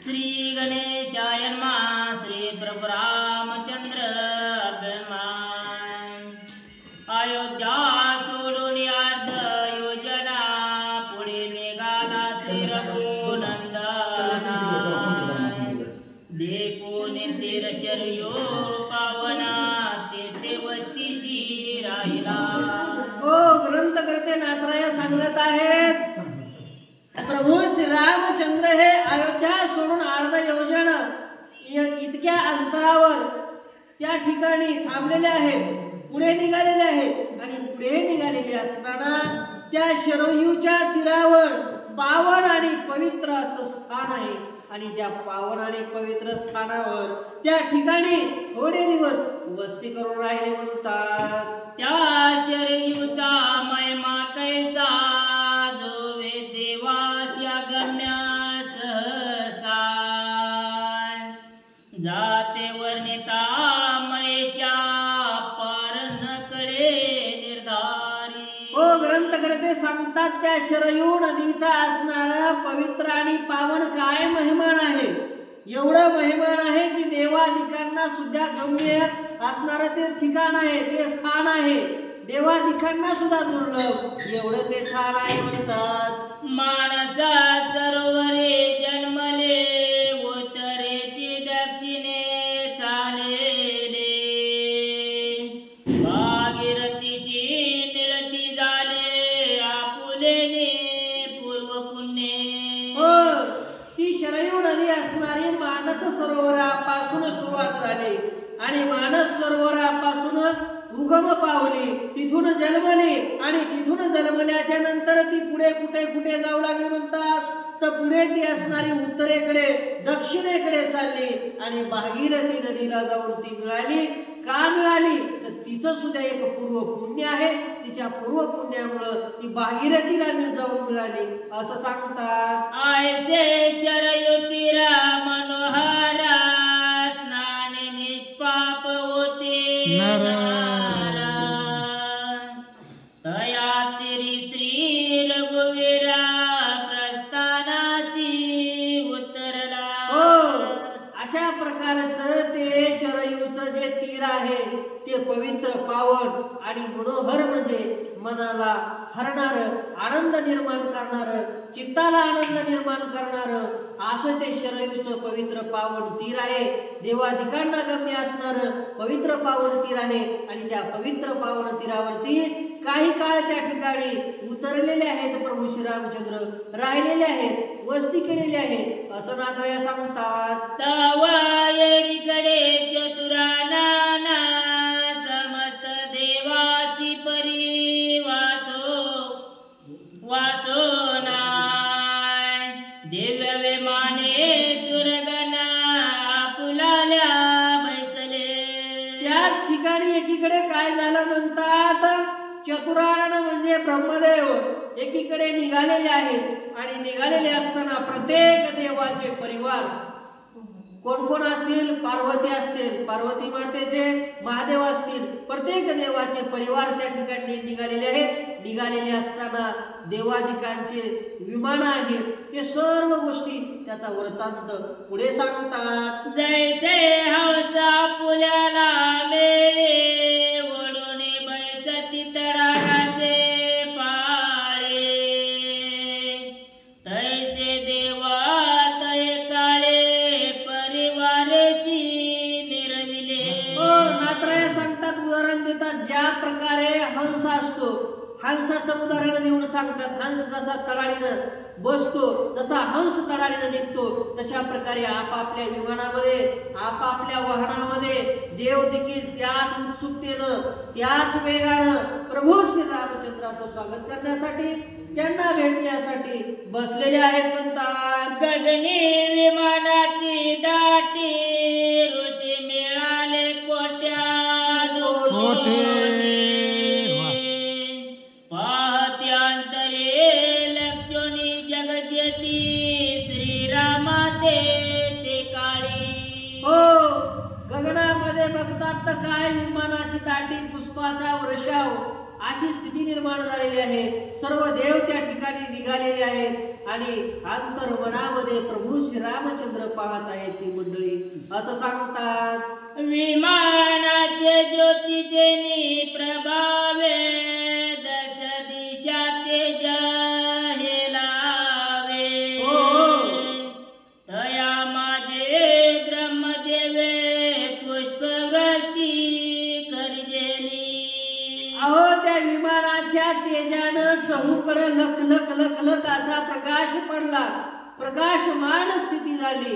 श्री गणेशाय नमः। श्री प्रभु रामचंद्र अभिमान। अयोध्या सोडून अर्ध योजना पुढे निघाला श्री रघुनंदना। देखून तीरशर्यो पावना तेथे वतीशी राहिला। हो ग्रंथकर्ते नाथराय सांगत आहेत, प्रभू श्री रामचंद्र हे अयोध्या सोडून अर्ध योजन इतक्या अंतरावर त्या ठिकाणी थांबलेले आहेत, पुढे निघालेले आहेत। आणि पुढे निघालेले असताना त्या शरयूच्या तीरावर पावन आणि पवित्र असं स्थान आहे। आणि त्या पावन आणि पवित्र स्थानावर त्या ठिकाणी थोडे दिवस वस्ती करून राहिले म्हणतात। त्या शरयूचा महिमा कैसा जोवे देवाच्या गम्य सहसा। जाते वर्णिता महेशा पार न कळे निर्धारी। हो ग्रंथकर्ते सांगतात, त्या शरयू नदीचा असणारा पवित्र आणि पावन काय महिमान आहे। एवढं महिमान आहे की देवादिकांना सुद्धा गम्य असणारं ते ठिकाण आहे, ते स्थान आहे। देवादिकांना सुद्धा दुर्लभ एवढं ते स्थान आहे म्हणतात। मानसा सरोवरे जन्मले उत्तरेची दक्षिणे चालेले। भागीरथीशी निळती झाले आपुलेने पूर्व पुण्ये। हो ती शरयू नदी असणारी मानस सरोवरापासून सुरुवात झाली आणि मानस सरोवरापासून उगम पावली, तिथून जन्मली आणि तिथून जन्मल्याच्या नंतर ती पुढे कुठे जाऊ लागली म्हणतात। तर पुढे ती असणारी उत्तरेकडे दक्षिणेकडे चालली आणि भागीरथी नदीला जाऊन ती मिळाली। का मिळाली तर तिचं सुद्धा एक पूर्व पुण्य आहे। तिच्या पूर्व पुण्यामुळे ती भागीरथीला जाऊन मिळाली असं सांगतात। आयसे शरयू तीरा मनोहरा स्नाने निष्पाप होते नारा। तया तिरी श्री रघुवीरा प्रस्थानाची उतरला। हो अशा प्रकारचं ते शरयूचं जे तीर आहे ते पवित्र पावन आणि मनोहर म्हणजे मनाला हरणार, आनंद निर्माण करणार, चित्ताला आनंद निर्माण करणार असं ते शरयूचं पवित्र पावन तीर आहे। देवादिकांना गम्य असणार पवित्र पावन तीर आहे। आणि त्या पवित्र पावन तीरावरती काही काळ त्या ठिकाणी उतरलेले आहेत प्रभू श्रीरामचंद्र, राहिलेले आहेत, वस्ती केलेली आहे असं नाथराय सांगतात। तवा येरीकडे चतुराना समस्त देवाची परी वासो नाय। दिव्य विमाने सुरगणा आपुलाल्या बैसले। त्याच ठिकाणी एकीकडे काय झालं म्हणतात, चतुरानन म्हणजे ब्रह्मदेव एकीकडे निघालेले आहेत। आणि निघालेले असताना प्रत्येक देवाचे परिवार कोण कोण असतील, पार्वती असतील, पार्वती मातेचे महादेव असतील, प्रत्येक देवाचे परिवार त्या ठिकाणी निघालेले आहेत। निघालेले असताना देवादिकांचे विमान आहेत, ते सर्व गोष्टी त्याचा वृत्तांत पुढे सांगतात। जैसे हौसा पुल्याला मेले ओढून बैसती तडागाचे पाळे। तैसे देवा तै काळे परिवाराची मिरविले। नाथराय सांगतात, उदाहरण देतात, ज्या प्रकारे हंस असतो, हंसाचं उदाहरण देऊन सांगतात। हंस जसा तडाडीनं बसतो, जसा हंस तडाडीनं निघतो, तशा प्रकारे आपापल्या विमानामध्ये, आपापल्या वाहनामध्ये देव देखील त्याच उत्सुकतेनं, त्याच वेगानं प्रभू श्री रामचंद्राचं स्वागत करण्यासाठी, त्यांना भेटण्यासाठी बसलेले आहेत म्हणतात। गगनी विमानाची दाटी ऋषी मिळाले कोट्या पाहत्यांतरे लक्षणी जगद्यती श्रीरामाते ते काळी। हो गगनामध्ये बघतात तर काय विमानाची दाटी, पुष्पाचा वर्षाव अशी स्थिती निर्माण झालेली आहे। सर्व देव त्या ठिकाणी निघालेले आहेत आणि अंतर्मनामध्ये प्रभू श्रीरामचंद्र पाहत आहेत ती मंडळी. असं सांगतात, विमानाचे ज्योतीचे प्रभावे दश दिशा तेज हे लावे. तया माझे ब्रह्मदेवे पुष्पवृष्टी करजेली. अहो त्या विमानाच्या तेजानं चहूकडे लख लख लख लख असा प्रकाश पडला, प्रकाशमान स्थिती झाली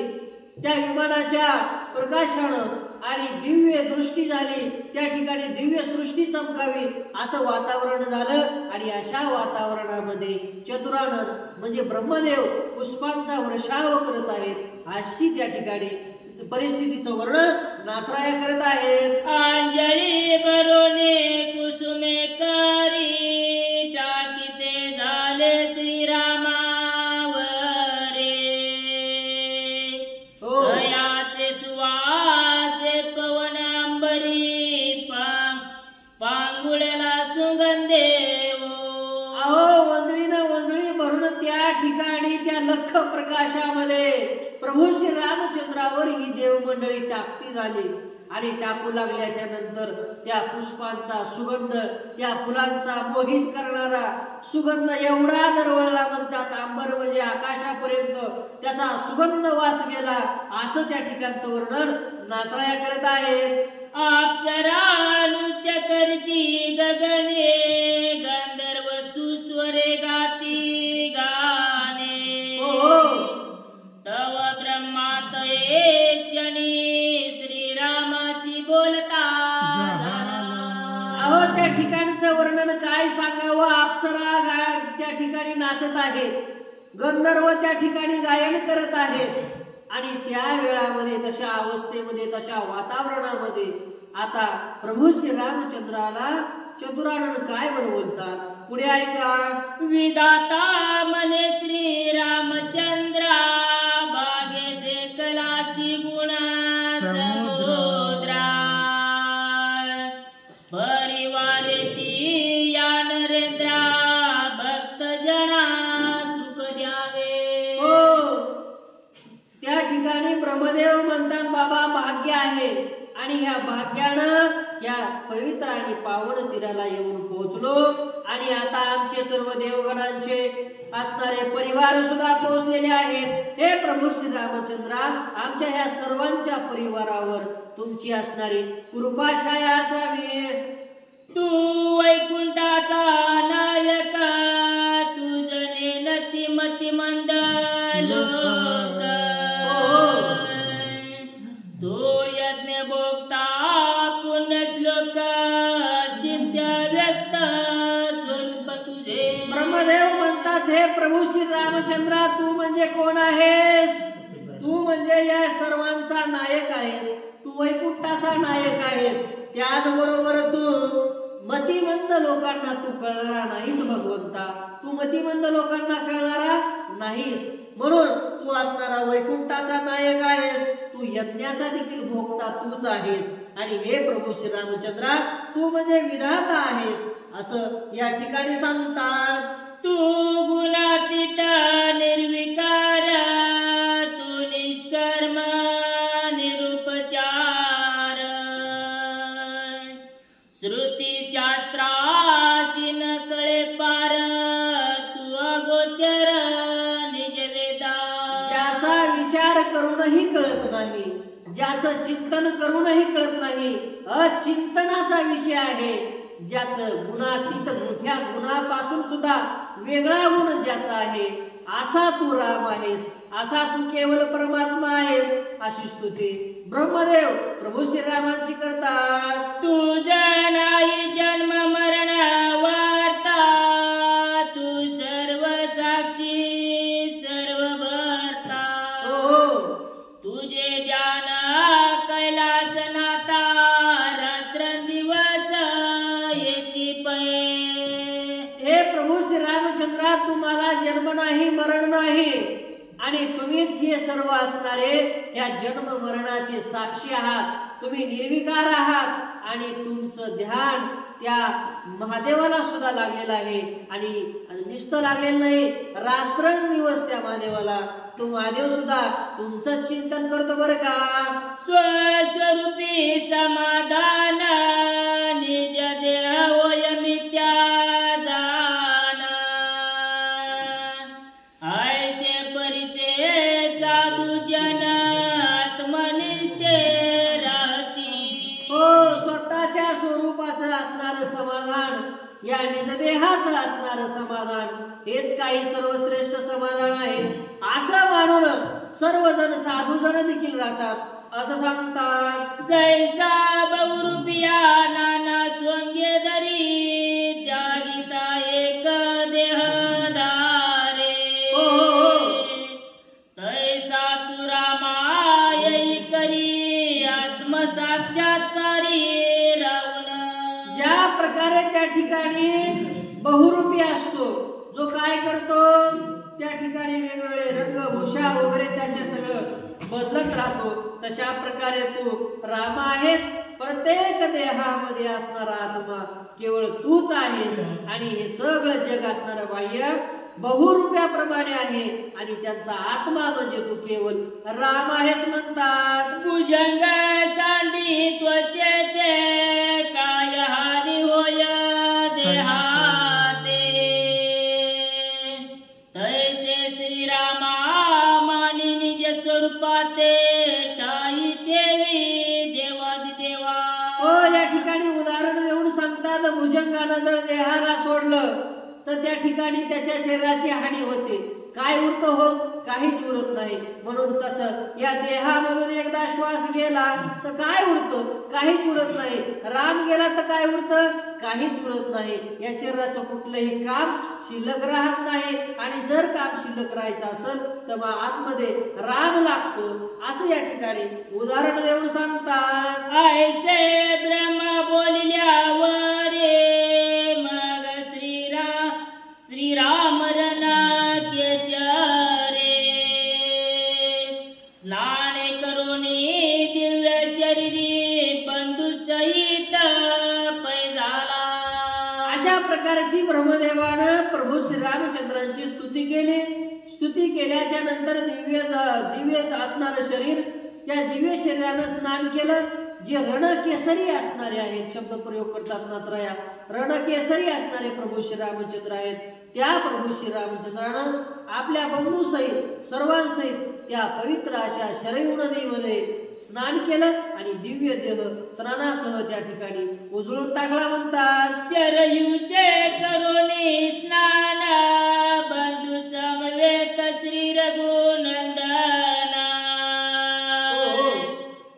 त्या विमानाच्या प्रकाशानं आणि दिव्य दृष्टी झाली. त्या ठिकाणी दिव्य सृष्टी चमकावी असं वातावरण झालं. आणि अशा वातावरणामध्ये चतुरानन म्हणजे ब्रह्मदेव पुष्पांचा वर्षाव करत आहेत. अशी त्या ठिकाणी परिस्थितीचं वर्णन नाथराय करत आहेत. अंजली बरोने कुसुमे करी टाकीते झाले श्रीरामावरे. दयाचे सुवासे पवन अंबरी पांगुळ्याला सुगंधे. अहो वंजळीनं वंजळी भरून त्या ठिकाणी त्या लख प्रकाशामध्ये प्रभू श्री रामचंद्रावर ही देवमंडळी टाकती झाली. आणि टाकू लागल्याच्या नंतर त्या पुष्पांचा सुगंध, त्या फुलांचा मोहित करणारा सुगंध एवढा दरवळला म्हणतात, अंबर म्हणजे आकाशापर्यंत त्याचा सुगंध वास गेला. असं त्या ठिकाणचं वर्णन नाथराय करत आहेत. अप्सरा नृत्य करती गगने गंधर्व सुस्वरे गाती गाणे. तव ब्रह्मात एक क्षणी श्रीरामाची बोलता झाला. अहो त्या ठिकाणचं वर्णन काय सांगावं. अप्सरा त्या ठिकाणी नाचत आहेत, गंधर्व त्या ठिकाणी गायन करत आहेत. आणि त्या वेळामध्ये तशा अवस्थेमध्ये तशा वातावरणामध्ये आता प्रभू श्री रामचंद्राला चतुरानन काय बरं बोलतात. पुढे ऐका. विधाता मने श्री रामचंद्रा बागे देखलाची गुणा समुद्रा. परिवारेशी या नरेंद्रा भक्त जना सुख द्यावे. त्या ठिकाणी ब्रह्मदेव म्हणतात बाबा भाग्य आहे. आणि ह्या भाग्यानं या पवित्र आणि पावन तीराला येऊन पोहोचलो. आणि आता आमचे सर्व देवगणांचे असणारे परिवार सुद्धा पोहोचलेले आहेत. हे प्रभू श्री रामचंद्रा, आमच्या ह्या सर्वांच्या परिवारावर तुमची असणारी कृपाछाया असावी. तू वैकुंठाचा नायक तुझने नतिमती मंद लोक. तो यज्ञ भोगता पुण्य श्लोक चिंत्य व्यक्त स्वरूप तुझे. ब्रह्मदेव म्हणतात, हे प्रभू श्री रामचंद्रा, तू म्हणजे कोण आहेस. तू म्हणजे या सर्वांचा नायक आहेस, तू वैकुंठाचा नायक आहेस. त्याचबरोबर तू मतिमंद लोकांना तू कळणारा नाहीस भगवंता. तू मतिमंद लोकांना कळणारा नाहीस, म्हणून तू असणारा वैकुंठाचा नायक आहेस. तू यज्ञाचा देखील भोगता तूच आहेस. आणि हे प्रभू श्री रामचंद्रा, तू म्हणजे विधाता आहेस असं या ठिकाणी सांगतात. तू गुणातीत निर्विकार तू निष्कर्म निरुपचार. श्रुती शास्त्राची न कळे पार तू अगोचर निज वेदा. ज्याचा विचार करूनही कळत नाही, ज्याचं चिंतन करूनही कळत नाही, अचिंतनाचा विषय आहे. ज्याचं गुणातीत मोठ्या गुणापासून सुद्धा वेगळा गुण ज्याचा आहे, असा तू राम आहेस, असा तू केवळ परमात्मा आहेस. अशी स्तुती ब्रह्मदेव प्रभू श्रीरामांची करतात. तुझा नाही जन्म मरण वार्ता तू सर्व साक्षी सर्व भरता. तुझे ध्यान कैलास नाता रात्र दिवस याची पै. हे प्रभू श्री रामचंद्रा, तुम्हाला जन्म नाही मरण नाही आणि तुम्हीच हे सर्व असणारे या जन्म मरणाचे साक्षी आहात. तुम्ही निर्विकार आहात आणि तुमचं ध्यान त्या महादेवाला सुद्धा लागलेला आहे आणि नुसतं लागलेलं नाही, रात्रंदिवस त्या महादेवाला तो महादेव सुद्धा तुमचं चिंतन करतो बरं का. स्वस्वरूपी समाधान निज देह होय मिथ्या जाण, ऐसे परिचे साधू जन आत्मनिष्ठे राहती. हो, स्वतःच्या स्वरूपाचं असणारं समाधान, या निजदेहाचं असणारं समाधान, हेच काही सर्वश्रेष्ठ समाधान आहे असं मानून सर्वजण साधूजण देखील राहतात असं सांगतात. जैसा बहुरूपिया नाना स्वंगे धरी, त्यागीता एक देह धारे. तैसा तू रामा येई करी आत्मसाक्षात्कारी राहून. ज्या प्रकारे त्या ठिकाणी बहुरूपी असतो, जो काय करतो त्या ठिकाणी वेगवेगळे रंगभूषा वगैरे त्याचे सगळं बदलत राहतो, तशा प्रकारे तू राम आहेस. प्रत्येक देहामध्ये असणारा आत्मा केवळ तूच आहेस आणि हे सगळं जग असणारं बाह्य बहुरूप्याप्रमाणे आहे आणि त्यांचा आत्मा म्हणजे तू केवळ राम आहेस म्हणतात. भुजंग सांडी त्वचे ते काय हानी होय देहाते, तैसे श्रीरामा मानी निज स्वरूपाते ठाई ठेवी देवादिदेवा. हो, या ठिकाणी उदाहरण देऊन सांगतात, भुजंगानं जर देहाला सोडलं तर त्या ठिकाणी त्याच्या शरीराची हानी होते. काय उरत हो, काहीच उरत नाही. म्हणून तसं या देहामधून एकदा श्वास गेला तर काय उरतं, काहीच उरत नाही. राम गेला तर काय उरतं, काहीच उरत नाही. या शरीराचं कुठलंही काम शिल्लक राहत नाही आणि जर काम शिल्लक राहायचं असेल तर मग आतमध्ये राम लागतो असं या ठिकाणी उदाहरण देऊन सांगतात. ऐसे ब्रह्म बोलिल्यावर मग श्रीराम रण केशरे, स्नान करुणी दिव्य शरीरी बंधू सहित पैजाला. अशा प्रकारची ब्रह्मदेवानं प्रभू श्रीरामचंद्रांची स्तुती केली. स्तुती केल्याच्या नंतर दिव्य असणारं शरीर, त्या दिव्य शरीरानं स्नान केलं. जे रणकेसरी असणारे आहेत, शब्द प्रयोग करतात नात्रया, रणकेसरी असणारे प्रभू श्रीरामचंद्र आहेत. त्या प्रभू श्रीरामचंद्रानं आपल्या बंधूसहित सर्वांसहित त्या पवित्र अशा शरयू नदीमध्ये स्नान केलं आणि दिव्य देह स्नानासह त्या ठिकाणी उजळून टाकला म्हणतात. शरयूचे करुणी स्नान बंधू समवेत श्री रघुनंदना,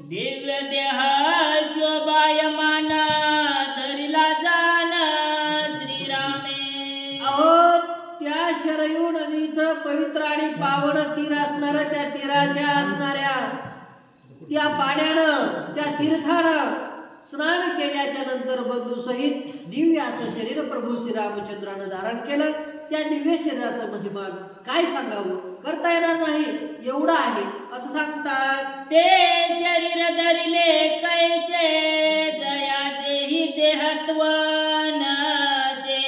दिव्य देह शोभायमान धरिला जाण श्रीरामे. अहो, त्या शरयू नदीचं पवित्र आणि पावन तीर असणारं, त्या तीराच्या असणाऱ्या त्या पाण्यानं, त्या तीर्थानं स्नान केल्याच्या नंतर बंधू सहित दिव्य असं शरीर प्रभू श्रीरामचंद्रानं धारण केलं. त्या दिव्य शरीराचं महिमान काय सांगावं, करता येणार नाही, एवढं आहे असं सांगतात. ते शरीर धरिले कैसे दया देही देहत्व नसे,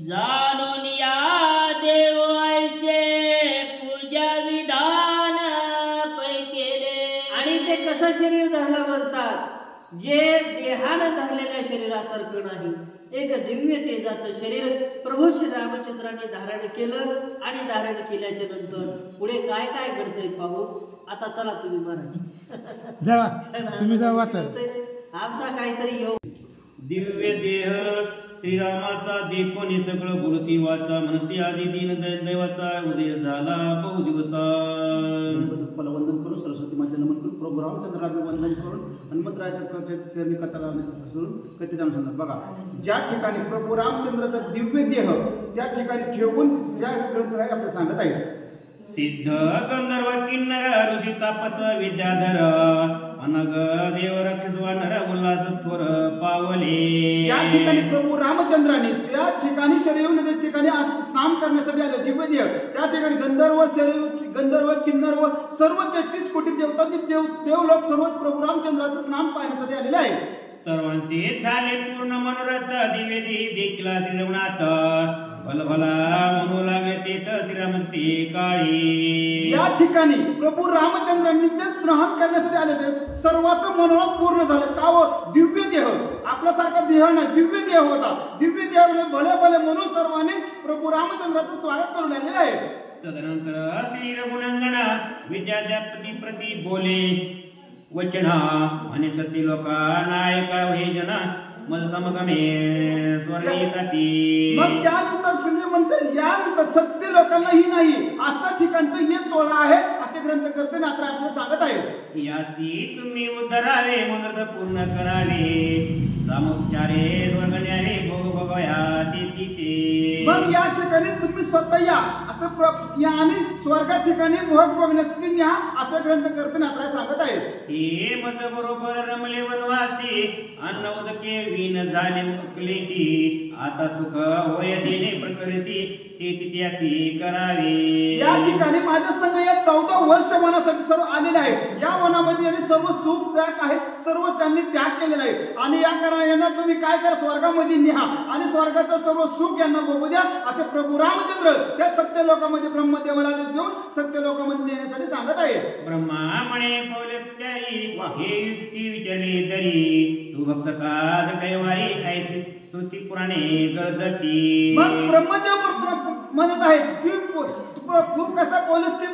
जाणून या देव ऐसे पूजा विधान पै केले. आणि ते कसं शरीर धरलं म्हणतात, जे देहानं धरलेल्या शरीरासारखं नाही, एक दिव्य तेजाचं शरीर प्रभू श्री रामचंद्राने धारण केलं. आणि धारण केल्याच्या नंतर पुढे काय काय घडतंय पाहू. आता चला तुम्ही महाराज जावा, तुम्ही जावा वाचा. आमचा काहीतरी येऊ. दिव्य देह श्रीरामाचा देखोनी सगळं गुरुती वाचा, म्हणते आधी दीन दैवाचा उदय झाला बहु दिवसा. वंदन करून सरस्वती मातेला नमन करून प्रभू रामचंद्राला वंदन करून हनुमंतरायाच्या चरणी कथा लावण्यापासून कथेत अनुसंधान. बघा, ज्या ठिकाणी प्रभू रामचंद्राचा दिव्य देह त्या ठिकाणी ठेवून या ग्रंथराय आपल्याला सांगत आहेत. सिद्ध गंधर्व किन्नर ऋषी तापस विद्याधर अनग देव राक्षसवानर उल्हास थोर पावले. ज्या ठिकाणी प्रभू रामचंद्राने त्या ठिकाणी शरयू नदी ठिकाणी स्नान करण्यासाठी आले दिव्य देह, त्या ठिकाणी गंधर्व किन्नर व सर्व 33 कोटी देवताचे देवलोक सर्व प्रभू रामचंद्राचं स्नान पाहण्यासाठी आलेले आहे. सर्वांचे झाले पूर्ण मनोरथ दिवे देखील श्रीरमणात भलभला म्हणू लागले ते तर श्रीरामचे काळी. या ठिकाणी प्रभू रामचंद्रांनी जे स्नान करण्यासाठी आले होते सर्वांचं मनोरथ पूर्ण झालं. का हो? दिव्य देह, आपल्यासारखा देह नाही, दिव्य देह होता. दिव्य देह भले भले म्हणून सर्वांनी प्रभू रामचंद्राचं स्वागत करून आलेले आहे. तदनंतर श्री रघुनंदन विद्यापती प्रती बोले वचना म्हणे सती लोका नायका हे जना मज समगमे स्वर्ग येताती. मग त्यानंतर तुम्ही म्हणते यानंतर सत्य लोकांनाही नाही असं ठिकाणचं हे 16 आहे असे ग्रंथकर्ते नात्र आपल्याला सांगत आहेत. याची तुम्ही उद्धरावे मनोरथ पूर्ण करावे सामोपचारे स्वर्ग न्यावे भोग भोगया ते. मग या ठिकाणी तुम्ही स्वतः या असं या आणि स्वर्गा ठिकाणी भोग बघण्यासाठी न्या असं ग्रंथकर्ते नात्र सांगत आहेत. हे मत बरोबर रमले वनवासी अन्न उदके विन झाले मुकलेची आता सुख होय देणे प्रकरसी ते तिथ्यासी करावे. या ठिकाणी माझ्या संघ या 14 वर्ष वनासाठी सर्व आलेले आहेत. या वनामध्ये यांनी सर्व सुख त्याग आहे सर्व त्यांनी त्याग केलेला आहे आणि या कारणाने यांना तुम्ही काय करा स्वर्गामध्ये न्या आणि स्वर्गाचं सर्व सुख यांना भोगू द्या असे प्रभू रामचंद्र त्या सत्य लोकांमध्ये ब्रह्मदेवाला देऊन सत्य लोकांमध्ये नेण्यासाठी सांगत आहेत. ब्रह्मा म्हणे पौलत्याई हे युक्ती विचारली तरी तू भक्त का कैवारी ऐसी श्रुती पुराणे गरजती. मग ब्रह्मदेव म्हणत आहे की तू कसा पोलस्ती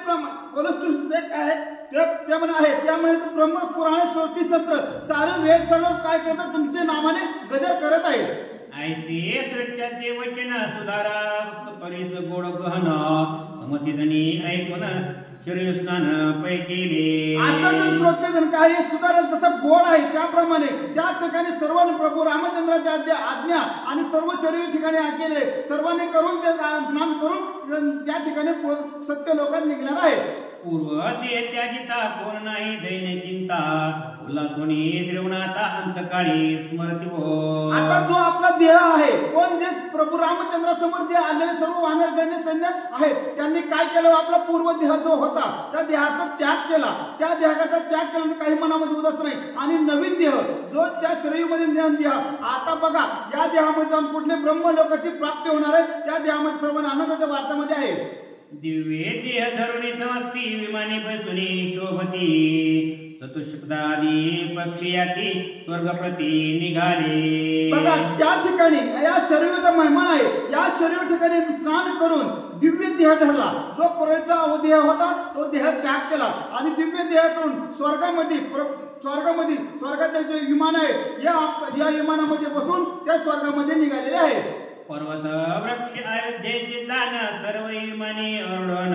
आहे ते म्हणत आहे त्यामध्ये ब्रह्म पुराणे श्रुती शस्त्र सारे वेद सर्व काय करतात तुमच्या नावाने गजर करत आहेत. ऐसे सृष्ट्याचे वचन सुधारा परीस गोड गहन समतीजनी ऐकून शरीर स्नान पै केले. असं श्रोतेजन काही सुधारण जसं गोड आहे त्याप्रमाणे त्या ठिकाणी सर्वांनी प्रभू रामचंद्राच्या आज्ञा आणि सर्व शरीर ठिकाणी केले सर्वांनी करून ते स्नान करून त्या ठिकाणी सत्य लोकात निघणार आहे. पूर्व ते त्याजिता कोण नाही दैन्य चिंता उल्हासोनी श्रवणाता अंतकाळी स्मरती हो. आता जो आपला देह आहे कोण जे प्रभू रामचंद्रासमोर जे आलेले सर्व वानरगण सैन्य आहेत त्यांनी काय केलं आपला पूर्व देह जो होता त्या देहाचा त्याग केला. त्या देहाचा त्याग केला काही मनामध्ये उदास नाही आणि नवीन देह जो त्या शरीरामध्ये ज्ञान देह आता बघा या देहामध्ये जाऊन कुठले ब्रह्म लोकांची प्राप्ती होणार आहे. त्या देहामध्ये सर्वांना आनंदाच्या वार्तामध्ये आहे. दिव्य देह धरुणी समस्ती विमाने बसुनी शोभती चतुष्पदादी पक्षियाती स्वर्गप्रती निघाले. बघा त्या ठिकाणी या शरीराचा महिमान आहे. या शरीर ठिकाणी स्नान करून दिव्य देह धरला. जो परळचा देह होता तो देह त्याग केला आणि दिव्य देह करून स्वर्गाचे जे विमान आहे या विमानामध्ये बसून त्या स्वर्गामध्ये निघालेले आहेत. पर्वत वृक्ष अयोध्येचे जाण सर्व विमाने अरुण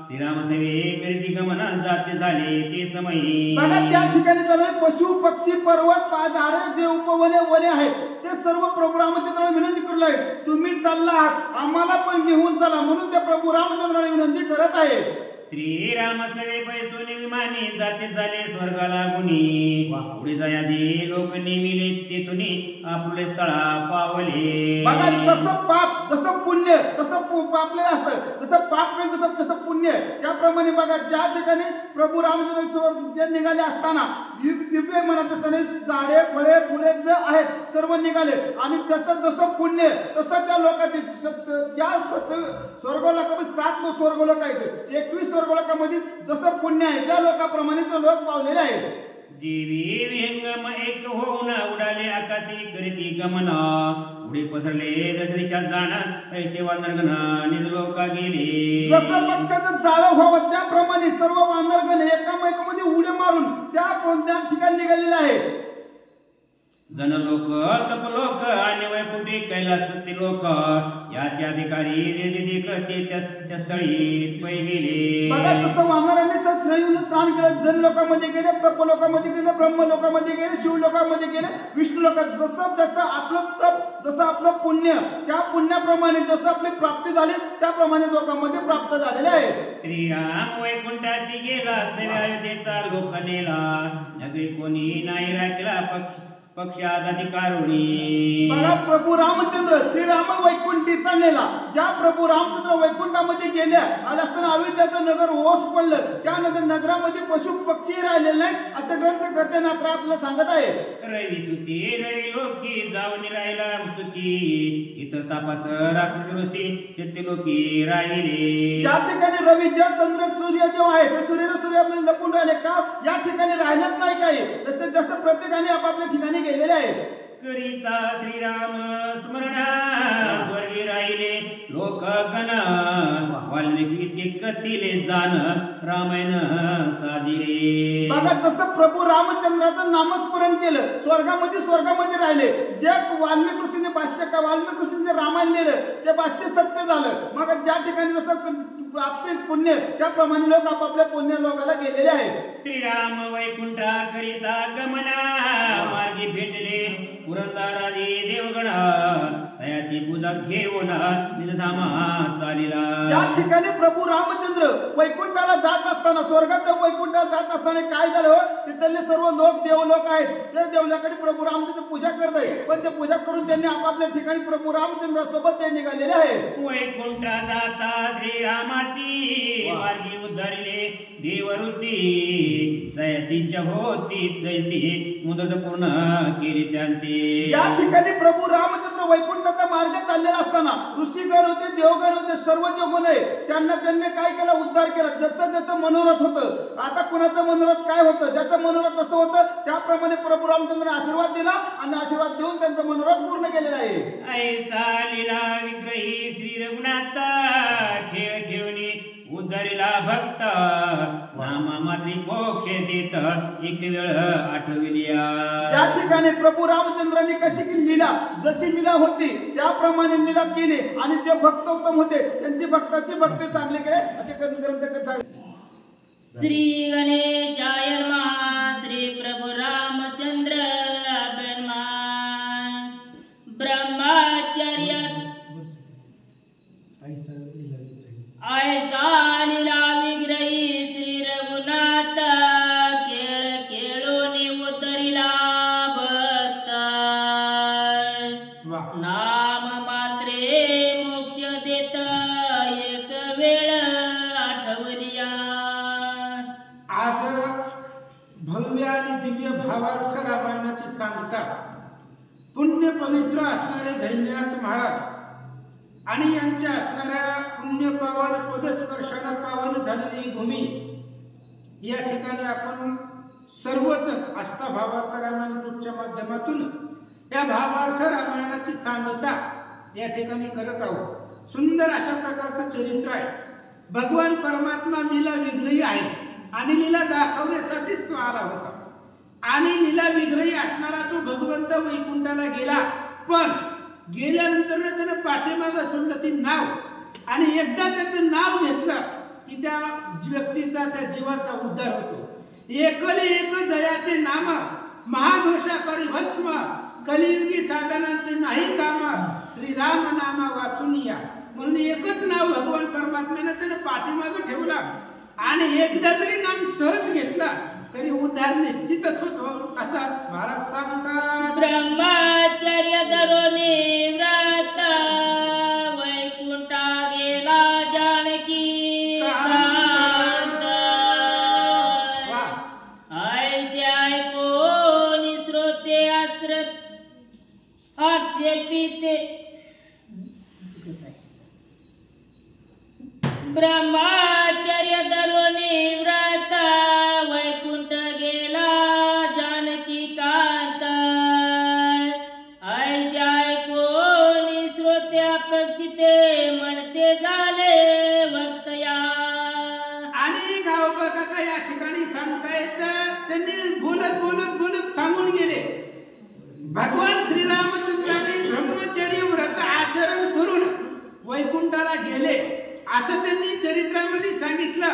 श्रीरामसेवे करीती गमन जाते झाले ते समयी. बघा त्या ठिकाणी झालं पशु पक्षी पर्वत झाडे जे उपवने वने आहेत ते सर्व प्रभू रामचंद्राला विनंती करू लागले तुम्ही चालला आहात आम्हाला पण घेऊन चला म्हणून ते प्रभू रामचंद्राला विनंती करत आहेत. श्रीरामसेवे पैसोनी विमाने जाते झाले स्वर्गाला गुणी पुढे जायादी लोक नेमिले तेथुनी आपले स्थळा पावले. बघा जसं पाप जसं पुण्य तसं पापलेलं असतं जसं पाप केलं तसं पुण्य त्याप्रमाणे बघा ज्या ठिकाणी प्रभू रामचंद्र जे निघाले असताना दिव्य म्हणत असताना झाडे फळे फुले जे आहेत सर्व निघाले आणि त्याचं जसं पुण्य तसं त्या लोकांचे त्या स्वर्गलोकामध्ये 7 स्वर्गलोक आहेत 21 स्वर्गलोकामध्ये जसं पुण्य आहे त्या लोकांप्रमाणे ते लोक पावलेले आहेत. देवी विहंगम एक होऊन उडाले आकाशी करीती गमन पुढे पसरले दश दिशात जाण ऐसे वानरगण निज लोका गेले. जसं पक्षाचं जाळं व्हावं त्याप्रमाणे सर्व वानरगण एकामेकामध्ये उड्या मारून त्या ठिकाणी निघालेले आहेत. जन लोक तपलोक आणि वैकुंठी कैलास लोक याचे अधिकारी त्या स्थळी पै गेले. बघा जसं वानरांनी स्नान केलं जन लोकांमध्ये गेले तप लोकांमध्ये गेले ब्रह्म लोकांमध्ये गेले शिव लोकांमध्ये गेले विष्णू लोकांत जसं त्याचं आपलं तप जसं आपलं पुण्य त्या पुण्याप्रमाणे जसं आपली प्राप्ती झाली त्याप्रमाणे लोकांमध्ये प्राप्त झालेले आहे. श्रीराम वैकुंठाची गेला सेवा अयोध्येचा लोक नेला नगरी कोणी नाही राखला पक्षादाती कारुणी बघा, प्रभू रामचंद्र श्रीराम वैकुंठीचा नेला. ज्या प्रभू रामचंद्र वैकुंठामध्ये गेल्या आले असताना अयोध्याचं नगर ओस पडलं. त्यानंतर नगरामध्ये पशु पक्षी राहिलेले नाहीत असं ग्रंथकर्त्याने आपल्याला सांगत आहे. रवी सुती रवी लोकी जाऊन राहिला सुखी इतर तापास राक्षसी चित्ते लोकी राहिले. ज्या ठिकाणी रवी ज्या चंद्र सूर्य जेव्हा आहे ते सूर्य आपल्याला लपून राहिले का या ठिकाणी राहिलंच नाही काही. तसे जसं प्रत्येकाने आपापल्या ठिकाणी गेलेले आहे. करिता श्रीराम स्मरण स्वर्गी राहिले लोकगण वाल्मिकी ते कथिले जाण रामायण साजिरे. बघा, जसं प्रभू रामचंद्राचं नामस्मरण केलं स्वर्गामध्ये राहिले. जे वाल्मिकी ऋषीने वाल्मिकी ऋषीने रामायण लिहिलं ते 500 सत्य झालं. मग ज्या ठिकाणी जसं आपले पुण्य त्याप्रमाणे लोक आपापल्या पुण्य लोकाला गेलेले आहेत. श्रीराम वैकुंठा करिता गमना मार्गी भेटले पुरंदरादी देवगण तयाची पूजा घेऊन निजधामा चालिला. त्या ठिकाणी प्रभू रामचंद्र वैकुंठाला जात असताना स्वर्गात वैकुंठाला जात असताना काय झालं, तिथले सर्व लोक देवलोक आहेत ते देवलोकाने प्रभू रामचंद्र पूजा करत आहेत. पण ते पूजा करून त्यांनी आपापल्या ठिकाणी प्रभू रामचंद्रासोबत ते निघालेले आहेत. वैकुंठा जाता श्रीरामाची मार्गी उद्धरिले देव ऋषी जयतीच्या होती जयती मुदत पूर्ण केली त्यांची. ज्या ठिकाणी प्रभू रामचंद्र वैकुंठाचा मार्ग चाललेला असताना ऋषीगण होते देवगण होते सर्व जे गुण आहे त्यांनी काय केलं, उद्धार केला. ज्याचं मनोरथ होतं. आता कुणाचं मनोरथ काय होतं, ज्याचं मनोरथ असं होतं त्याप्रमाणे प्रभू रामचंद्र आशीर्वाद दिला आणि आशीर्वाद देऊन त्यांचं मनोरथ पूर्ण केलेलं आहे. ऐसा लीला विग्रही श्री रघुनाथ खेळ खेळणी उद्धरिला भक्त नामा मात्री मोक्ष देत एक वेळ आठविलिया. ज्या ठिकाणी प्रभू रामचंद्रांनी कशी की लीला जशी लीला होती त्याप्रमाणे लीला केली आणि जे भक्त उत्तम होते त्यांची भक्ताची भक्ती चांगली केले असे ग्रंथकार सांगितले. श्री गणेशाय नमः. श्री प्रभू रामचंद्र हनुमान ब्रह्मचर्य ऐसा लीला विग्रही श्री रघुनाथ खेळ खेळोनी उतरिला भक्त नाम मात्रे मोक्ष देत एक वेळ आठवलिया. आज भव्य आणि दिव्य भावार्थ रामायणाची सांगता पुण्य पवित्र असणारे धैन्यनाथ महाराज आणि यांच्या असणाऱ्या पुण्य पावन पदस्पर्शाने पावन झालेली भूमी या ठिकाणी आपण सर्वच आस्था भावार्थ रामायण ग्रुपच्या माध्यमातून या भावार्थ रामायणाची सांगता या ठिकाणी करत आहोत. सुंदर अशा प्रकारचं चरित्र आहे. भगवान परमात्मा लीला विग्रही आहे आणि लीला दाखवण्यासाठीच तो आला होता. आणि लीला विग्रही असणारा तो भगवंत वैकुंठाला गेला. पण गेल्यानंतर त्यानं पाठीमागं सोडलं ती नाव आणि एकदा त्याचं नाव घेतलं की त्या व्यक्तीचा त्या जीवाचा उद्धार होतो. एकले एक जयाचे नाम महाघोषाकरी भस्म कलियुगी साधनांचे नाही काम श्रीराम नामा वाचून या. म्हणून एकच नाव भगवान परमात्म्याने त्यानं पाठीमागं ठेवला आणि एकदा जरी नाम सहज घेतला तरी उद्धार निश्चितच होतो असा महाराज सांगतात. ब्रह्मचर्य धरोनी व्रत वैकुंठा गेला जानकी कांत. ऐसे ऐकून श्रोते आक्षेपिते ब्रह्मचर्य धरोनी व्रत वैकुंठ गेला जानकी कांत. ऐसे ऐकून श्रोते अपेक्षिते म्हणते झाले भक्तया. आणि गाव बघा का या ठिकाणी सांगता येतं त्यांनी बोलत बोलत बोलत सांगून गेले. भगवान श्रीरामचंद्रांनी ब्रह्मचर्य व्रत आचरण करून वैकुंठाला गेले असं त्यांनी चरित्रामध्ये सांगितलं.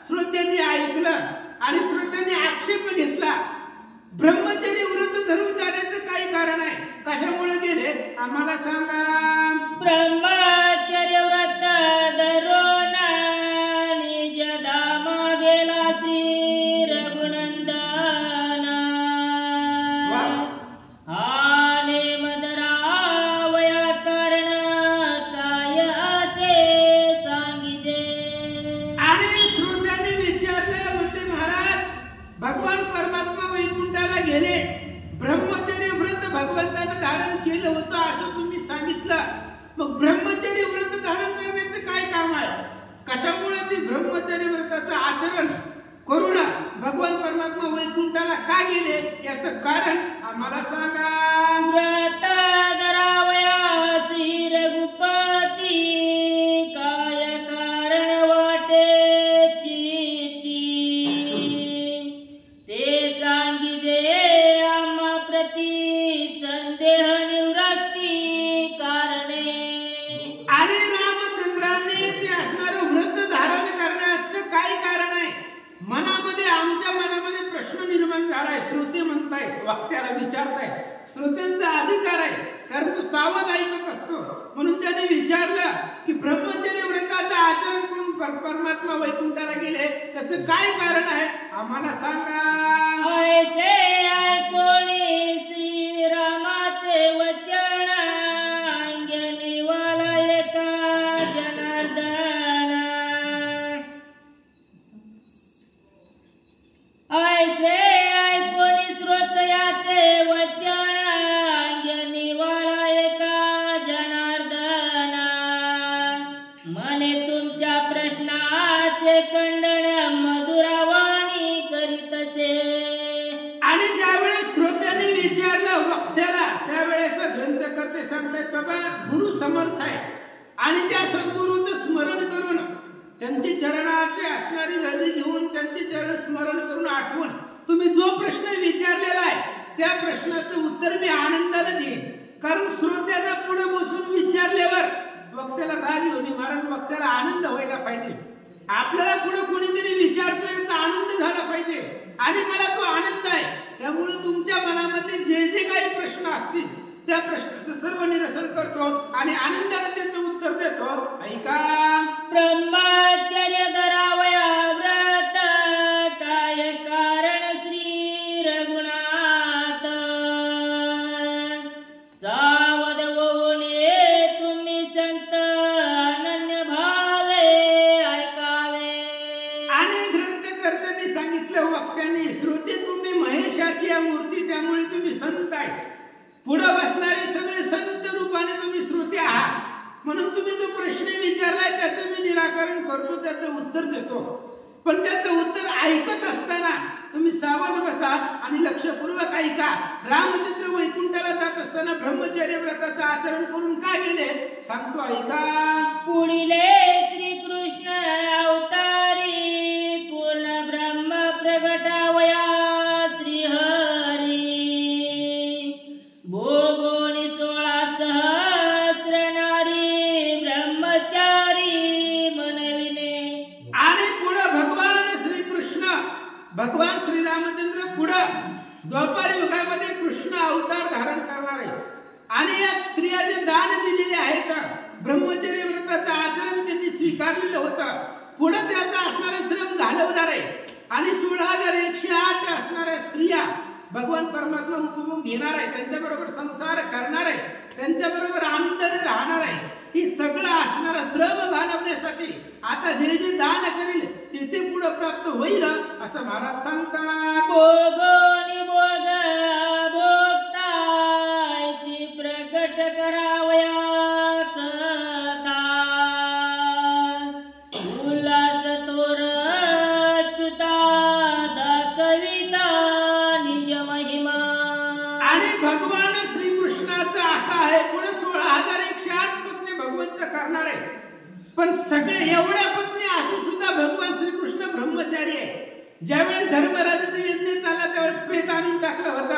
श्रोत्यांनी ऐकलं आणि श्रोत्यांनी आक्षेप घेतला. ब्रह्मचर्य व्रत धरून जाण्याचं काही कारण आहे, कशामुळे गेले आम्हाला सांगा. ब्रह्मचर्य व्रत धरून निज धामा गेला श्री रघुनंदन. मग ब्रह्मचर्य व्रत धारण करण्याचं काय काम आहे? कशामुळे ती ब्रह्मचर्य व्रताचं आचरण करून भगवान परमात्मा वैकुंठाला का गेले याचं कारण आम्हाला सांगा. व्रत धरावयाची रघुपती काय कारण वाटेची ते सांगिले आम्हा प्रती संदेह निवृत्ती कारणे. आणि रामचंद्राने ते असणारं व्रत धारण करण्याचं काय कारण आहे? आमच्या मनामध्ये प्रश्न निर्माण झालाय. श्रोते म्हणताय, वक्त्याला विचारताय. श्रोत्यांचा अधिकार आहे, कारण तो सावध ऐकत असतो. म्हणून त्याने विचारलं की ब्रह्मचर्य व्रताचं आचरण करून परमात्मा वैकुंठाला गेले, त्याचं काय कारण आहे आम्हाला सांगा. ऐसे ऐकोनी श्रीरामाचे वचन अंगणी वाला एका जनार्दन. ऐसे ऐकोनी श्रोतयाचे वचन अंगणी वाला एका जनार्दन. मने तुमच्या प्रश्नाचे खंडन मधुरावाणी करीतसे. आणि ज्यावेळेस श्रोत्यांनी विचारलं वक्त्याला, त्यावेळेस ग्रंथकर्ते सांगतात बाबा गुरु समर्थ आहे, आणि त्या सद्गुरूचं स्मरण करून त्यांची चरणाचे असणारी रजी घेऊन त्यांचे चरण स्मरण करून आठवण तुम्ही जो प्रश्न विचारलेला आहे त्या प्रश्नाचं उत्तर मी आनंदाने देईन. कारण श्रोत्यांना पुढे बसून विचारल्यावर वक्त्याला राग येऊ नये महाराज, वक्त्याला आनंद व्हायला पाहिजे. आपल्याला पुढे कोणीतरी विचारतोय याचा आनंद झाला पाहिजे, आणि मला तो आनंद आहे. त्यामुळे तुमच्या मनामधले जे जे काही प्रश्न असतील त्या प्रश्नाचं सर्व निरसन करतो आणि आनंदाने त्याचं उत्तर देतो. ऐका. ब्रह्मचर्य धरावया व्रत काय कारण श्री रघुनाथ. सावध होऊने तुम्ही संत अनन्य भावे ऐकावे. आणि ग्रंथकर्त्यांनी सांगितलं, वक्त्यांनी, श्रोते तुम्ही महेशाची या मूर्ती, त्यामुळे तुम्ही संत आहे. पुढे बसणारे सगळे संत रूपाने तुम्ही श्रोते आहात. म्हणून तुम्ही जो प्रश्न विचारलाय त्याचं मी निराकरण करतो, त्याचं उत्तर देतो. पण त्याचं उत्तर ऐकत असताना तुम्ही सावध बसा आणि लक्षपूर्वक ऐका. रामचंद्र वैकुंठाला जात असताना ब्रह्मचर्य व्रताचं आचरण करून का गेले सांगतो, ऐका. पुढिले श्रीकृष्ण अवतारी पूर्ण ब्रह्म प्रगटावया श्रीहरी. भोगोनी 16 सहस्र नारी ब्रह्मचारी मनविने. आणि पुढे भगवान श्रीकृष्ण, भगवान श्रीरामचंद्र पुढे द्वापर युगामध्ये कृष्ण अवतार धारण करणार आहे. आणि या स्त्रिया जे दान दिलेले आहेत, ब्रह्मचर्य व्रताचं आचरण त्यांनी स्वीकारलेलं होतं, पुढे त्याचा असणारा श्रम घालवणार आहे. आणि 16,108 असणाऱ्या स्त्रिया भगवान परमात्मा उपभोग घेणार आहे, त्यांच्याबरोबर संसार करणार आहे, त्यांच्याबरोबर आनंदाने राहणार आहे. ही सगळं असणारा श्रम घालवण्यासाठी आता जे जे दान करेल ते पुढे प्राप्त होईल असं महाराज सांगतात. भोगोनी भोग भोगतायची प्रकट करावया कथा. उल्हास तोर अच्युता दाखविता निज महिमा. आणि भगवान श्रीकृष्णाचं असं आहे, पुढे 16,108 पत्नी भगवंत करणार आहे. पण सगळे एवढ्या पत्नी असून सुद्धा भगवान श्रीकृष्ण ब्रह्मचारी आहे. ज्यावेळेस धर्मराजाचं यज्ञ चालला त्यावेळेस प्रेत आणून टाकलं होतं.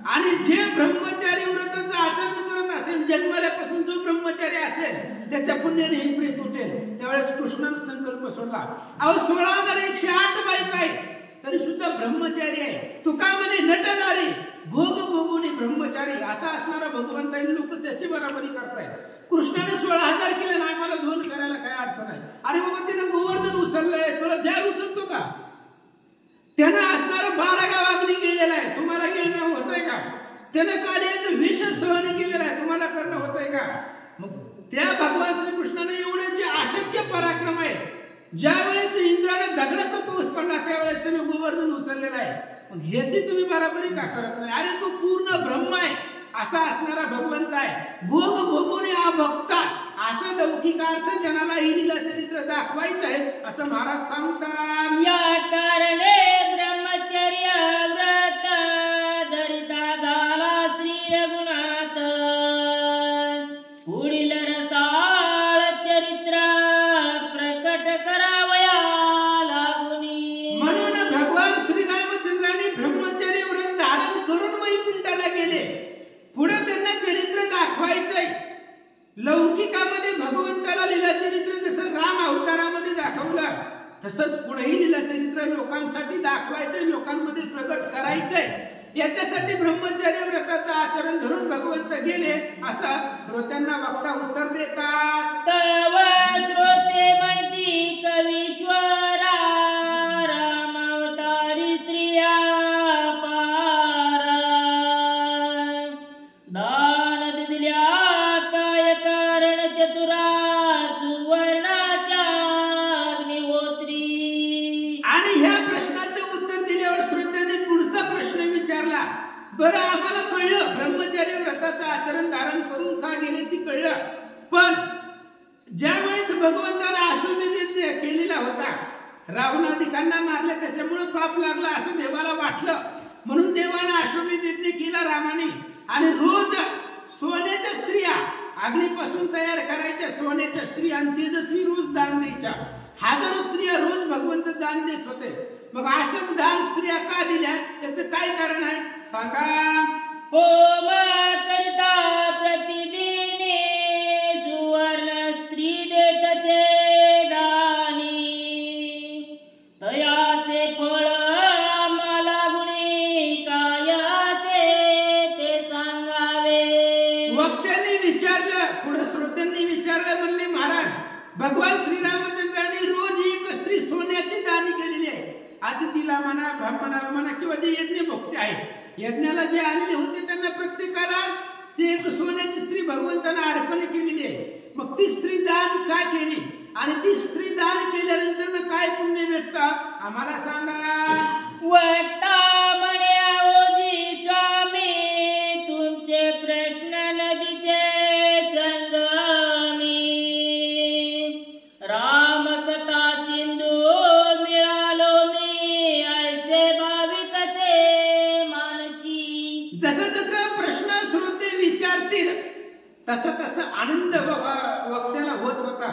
आणि जे ब्रह्मचारी व्रताचं आचरण करत असेल, जन्मल्यापासून जो ब्रह्मचारी असेल त्याच्या पुण्याने हे प्रेत उठेल. त्यावेळेस कृष्णाने संकल्प सोडला, अहो 16,108 बायका आहे तरी सुद्धा ब्रह्मचारी आहे. तुका म्हणे नटनारी भोग भोगुनी ब्रह्मचारी. असा असणारा भगवंताई लोक त्याची बराबरी करतायत. कृष्णाने 16,000 केले नाही, मला 2 करायला काय अडचण आहे. अरे बाबा त्यानं गोवर्धन उचललंय, तुला जाल उचलतो का? त्यानं असणारं 12 गाव अग्नी गिळलेला आहे, तुम्हाला गिळणं होतंय का? त्यानं काळ्याचं विष सहन केलेलं आहे, तुम्हाला करणं होतंय का? मग त्या भगवान श्रीकृष्णाने एवढे जे अशक्य पराक्रम आहे, ज्यावेळेस इंद्राने दगडाचा पाऊस पडला त्यावेळेस त्याने गोवर्धन उचललेला आहे. मग ह्याची तुम्ही बराबरी का करत नाही? अरे तो पूर्ण ब्रह्म आहे, असा असणारा भगवंत आहे. भोग भोगून हा भक्ता असं लौकिक अर्थ जनाला ही लीलाचरित्र दाखवायचं आहे असं महाराज सांगतात. या कारणे ब्रह्मचर्य व्रत धरिता झाला श्री रघुनाथ, पुढील रसाळ चरित्र प्रकट करावया लागुनी. म्हणून भगवान श्रीरामचंद्रांनी ब्रह्मचर्य व्रत धारण करून वैकुंठाला गेले. पुढे त्यांना चरित्र दाखवायचंय. लौकिकामध्ये भगवंताला लीलाचरित्र जसं राम अवतारामध्ये दाखवलं तसंच पुढेही लीलाचरित्र लोकांसाठी दाखवायचंय, लोकांमध्ये प्रगट करायचंय. याच्यासाठी ब्रह्मचर्य व्रताचं आचरण धरून भगवंत गेले असं श्रोत्यांना वक्ता उत्तर देतात. तव श्रोते म्हणती कवीश्वरा, रामावतारी स्त्रिया पारा, दान दिल्या काय कारण चतुरा, सुवर्णाच्या अग्निहोत्री. आणि ह्या प्रश्नाचं उत्तर दिल्यावर श्रोत्याने पुढचा प्रश्न विचारला. बरं, आम्हाला कळलं ब्रह्मचर्य व्रताचं आचरण धारण करून का गेले ती कळलं, पण ज्यावेळेस भगवंताला अश्वमेध यज्ञ केलेला होता, रावणादिकांना मारले त्याच्यामुळे पाप लागला असं देवाला वाटलं, म्हणून देवानं अश्वमेध यज्ञ केला रामाने. आणि रोज सोन्याच्या स्त्रिया अग्नीपासून तयार करायच्या सोन्याच्या स्त्रिया आणि तेजस्वी रोज दान द्यायच्या. हजारो स्त्रिया रोज भगवंत दान देत होते. मग असं दान स्त्रिया का दिल्या त्याचं काय कारण आहे सांगा. होम करिता प्रतिदिने सुवर्ण स्त्री देतचे दानी, तयाचे फळ आम्हाला गुणी कायाचे ते सांगावे. वक्त्यांनी विचारलं, पुढे श्रोत्यांनी विचारलं, म्हणले महाराज भगवान श्रीरामचंद्रांनी रोज एक स्त्री सोन्याची दानी केलेली आहे. अतिथीला म्हणा, ब्राह्मणाला म्हणा किंवा जे यज्ञ भोक्ते आहे, यज्ञाला जे आलेले होते त्यांना प्रत्येकाला ती एक सोन्याची स्त्री भगवंतांना अर्पण केलेली आहे. मग ती स्त्री दान का केली आणि ती स्त्री दान केल्यानंतर काय पुण्य भेटतात आम्हाला सांगा. वक्ता म्हणे ओजी स्वामी, तुमचे प्रश्न नदीचे संगमी, रामकथा सिंधू मिळालो मी, ऐसे भाविकचे मानसी. जसं जसं प्रश्न श्रोते विचारतील तसं तसं आनंद वक्त्याला होत होता.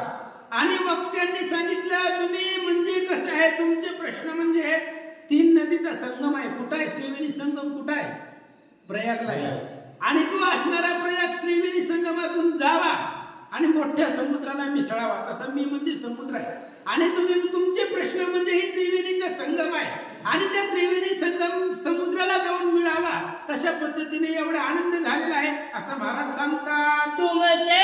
आणि वक्त्यांनी सांगितलं तुम्ही म्हणजे कसं आहे, तुमचे प्रश्न म्हणजे 3 नदीचा संगम आहे. कुठं आहे त्रिवेणी संगम, कुठं आहे प्रयागला आहे. आणि तो असणारा प्रयाग त्रिवेणी संगमातून जावा आणि मोठ्या समुद्राला मिसळावा. तसं मी म्हणजे समुद्र आहे आणि तुम्ही तुमचे प्रश्न म्हणजे ही त्रिवेणीचा संगम आहे आणि त्या त्रिवेणी संगम समुद्राला जाऊन मिळावा. तशा पद्धतीने एवढा आनंद झालेला आहे असं महाराज सांगतात. तुमचे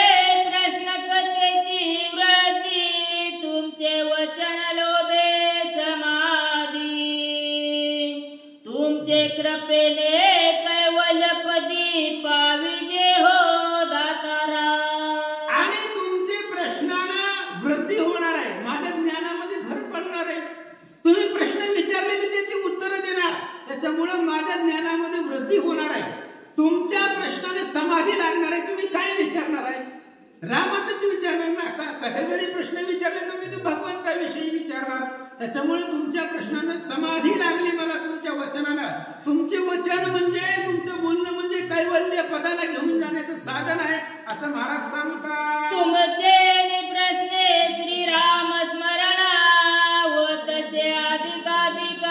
प्रश्न कथेची व्रती, तुमचे वचन लोभे समाधी, तुमचे कृपेने कैवल्यपदी पाविजे हो दातारा. आणि तुमचे प्रश्नानं वृद्धी होणार आहे, माझ्या ज्ञानामध्ये भर पडणार आहे. तुम्ही प्रश्न विचारले मी त्याची उत्तरं देणार, त्याच्यामुळे माझ्या ज्ञानामध्ये वृद्धी होणार आहे. तुमच्या प्रश्नाने समाधी लागणार आहे. तुम्ही काय विचारणार आहे, रामाचंच विचारणार ना. कशा जरी प्रश्न विचारले तुम्ही ते भगवंताविषयी विचारणार. त्याच्यामुळे तुमच्या प्रश्नाने समाधी लागली मला तुमच्या वचनानं. तुमचे वचन म्हणजे तुमचं बोलणं म्हणजे कैवल्य पदाला घेऊन जाण्याचं साधन आहे असं महाराज सांगतात. तुमचे प्रश्ने श्रीराम स्मरण, होतचे अधिकाधिक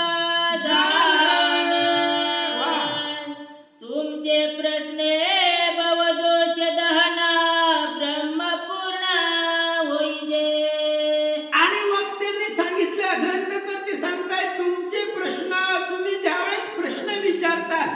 जाण, तुमचे प्रश्ने भवदोष दहन ब्रह्मपूर्ण होईजे. आणि मग त्यांनी सांगितलं, ग्रंथकर्ते सांगतायत तुमचे प्रश्न तुम्ही ज्यावेळेस प्रश्न विचारतात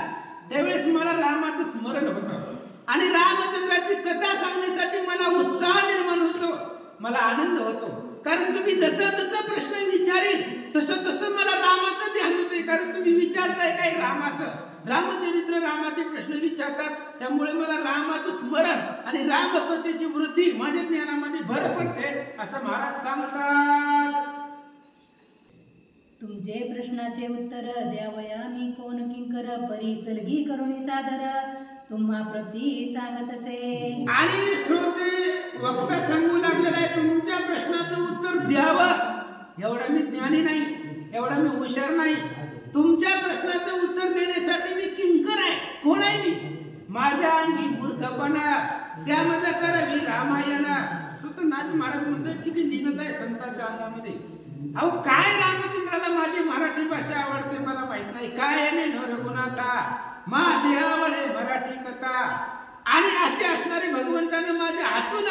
त्यावेळेस मला रामाचं स्मरण होतं आणि रामचंद्राची कथा सांगण्यासाठी मला उत्साह निर्माण होतो, मला आनंद होतो. कारण तुम्ही जसं जसं प्रश्न विचारेल तसं तसं मला रामाचं ध्यान होतंय. कारण तुम्ही विचारताय काय रामाचं, रामचरित्र रामाचे प्रश्न विचारतात. त्यामुळे मला रामाचं स्मरण आणि रामकथेची वृद्धी माझ्या ज्ञानामध्ये भर पडते असं महाराज सांगतात. तुमचे प्रश्नाचे उत्तर द्यावया मी कोण किंकर, परी सलगी करुणी सादर, तुम्हा प्रती सांगत असे. आणि श्रोते वक्ता सांगू लागलेला आहे तुमच्या प्रश्नाचं उत्तर द्यावं. एवढा मी ज्ञानी नाही, एवढा मी हुशार नाही. तुमच्या प्रश्नाचं उत्तर देण्यासाठी मी किंकर आहे. कोण आहे मी? माझ्या अंगी मूर्खपणा त्यामध्ये करावी रामायणा. स्वतः नाथ महाराज म्हणतात किती लीनता आहे संतांच्या अंगामध्ये. अहो काय रामचंद्राला माझी मराठी भाषा आवडते मला माहित नाही. काय आहे न रघुनाथा माझी आवडे मराठी कथा. आणि असे असणारे भगवंतानं माझ्या हातून